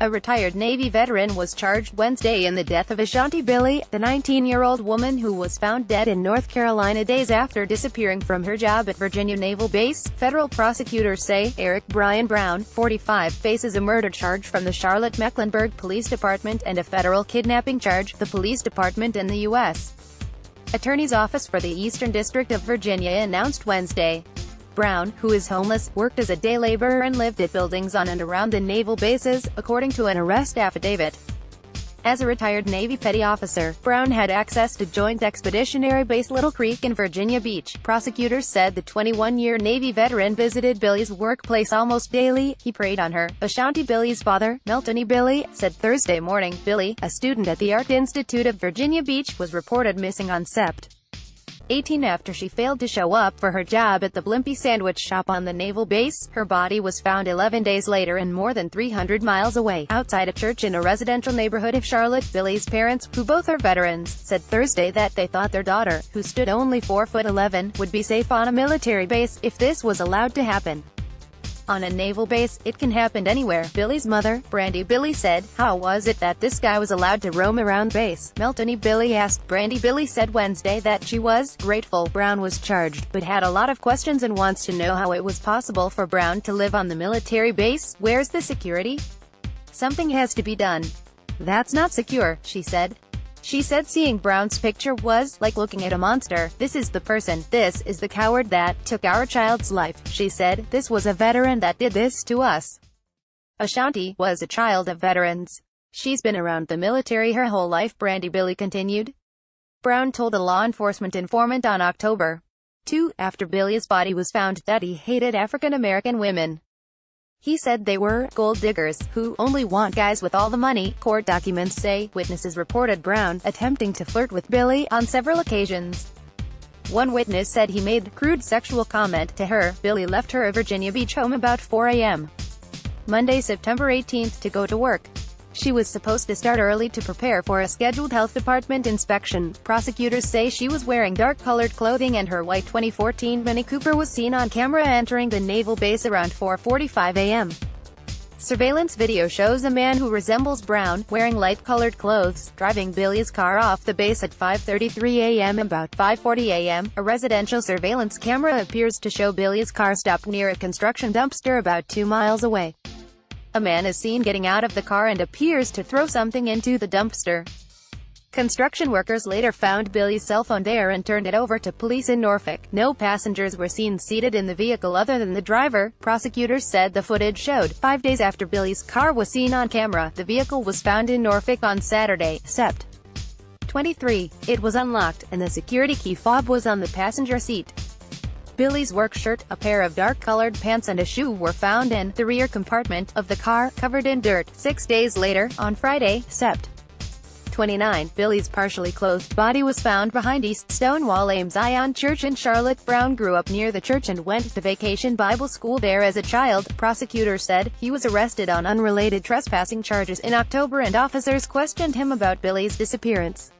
A retired Navy veteran was charged Wednesday in the death of Ashanti Billie, the 19-year-old woman who was found dead in North Carolina days after disappearing from her job at Virginia Naval Base. Federal prosecutors say Eric Brian Brown, 45, faces a murder charge from the Charlotte-Mecklenburg Police Department and a federal kidnapping charge, the police department and the U.S. Attorney's Office for the Eastern District of Virginia announced Wednesday. Brown, who is homeless, worked as a day laborer and lived at buildings on and around the naval bases, according to an arrest affidavit. As a retired Navy petty officer, Brown had access to Joint Expeditionary Base Little Creek in Virginia Beach. Prosecutors said the 21-year Navy veteran visited Billie's workplace almost daily. He preyed on her. Ashanti Billie's father, Ashanti Billie, said Thursday morning. Billie, a student at the Art Institute of Virginia Beach, was reported missing on Sept. 18 after she failed to show up for her job at the Blimpie sandwich shop on the naval base. Her body was found 11 days later and more than 300 miles away, outside a church in a residential neighborhood of Charlotte. Billie's parents, who both are veterans, said Thursday that they thought their daughter, who stood only 4'11", would be safe on a military base, if this was allowed to happen. On a naval base, it can happen anywhere, Billie's mother, Brandy Billie, said. How was it that this guy was allowed to roam around base? Ashanti Billie asked. Brandy Billie said Wednesday that she was grateful Brown was charged, but had a lot of questions and wants to know how it was possible for Brown to live on the military base. Where's the security? Something has to be done. That's not secure, she said. She said seeing Brown's picture was like looking at a monster. This is the person, this is the coward that took our child's life, she said. This was a veteran that did this to us. Ashanti was a child of veterans. She's been around the military her whole life, Brandy Billie continued. Brown told a law enforcement informant on October 2, after Billie's body was found, that he hated African American women. He said they were gold diggers, who only want guys with all the money, court documents say. Witnesses reported Brown attempting to flirt with Billie on several occasions. One witness said he made a crude sexual comment to her. Billie left her Virginia Beach home about 4 a.m. Monday, September 18, to go to work. She was supposed to start early to prepare for a scheduled health department inspection. Prosecutors say she was wearing dark-colored clothing and her white 2014 Mini Cooper was seen on camera entering the naval base around 4:45 a.m. Surveillance video shows a man who resembles Brown, wearing light-colored clothes, driving Billie's car off the base at 5:33 a.m. About 5:40 a.m., a residential surveillance camera appears to show Billie's car stopped near a construction dumpster about 2 miles away. A man is seen getting out of the car and appears to throw something into the dumpster. Construction workers later found Billie's cell phone there and turned it over to police in Norfolk. No passengers were seen seated in the vehicle other than the driver, prosecutors said. The footage showed, 5 days after Billie's car was seen on camera, the vehicle was found in Norfolk on Saturday, Sept. 23. It was unlocked, and the security key fob was on the passenger seat. Billie's work shirt, a pair of dark-colored pants and a shoe were found in the rear compartment of the car, covered in dirt. 6 days later, on Friday, Sept. 29, Billie's partially clothed body was found behind East Stonewall Ames Zion Church in Charlotte. Brown grew up near the church and went to Vacation Bible School there as a child, prosecutors said. He was arrested on unrelated trespassing charges in October and officers questioned him about Billie's disappearance.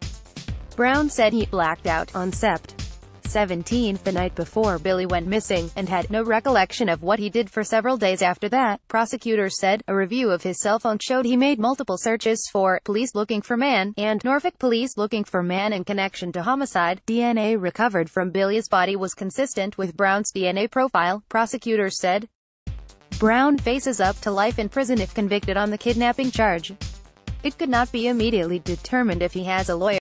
Brown said he blacked out on Sept. 17, the night before Billie went missing, and had no recollection of what he did for several days after that, prosecutors said. A review of his cell phone showed he made multiple searches for police looking for man and Norfolk police looking for man in connection to homicide. DNA recovered from Billie's body was consistent with Brown's DNA profile, prosecutors said. Brown faces up to life in prison if convicted on the kidnapping charge. It could not be immediately determined if he has a lawyer.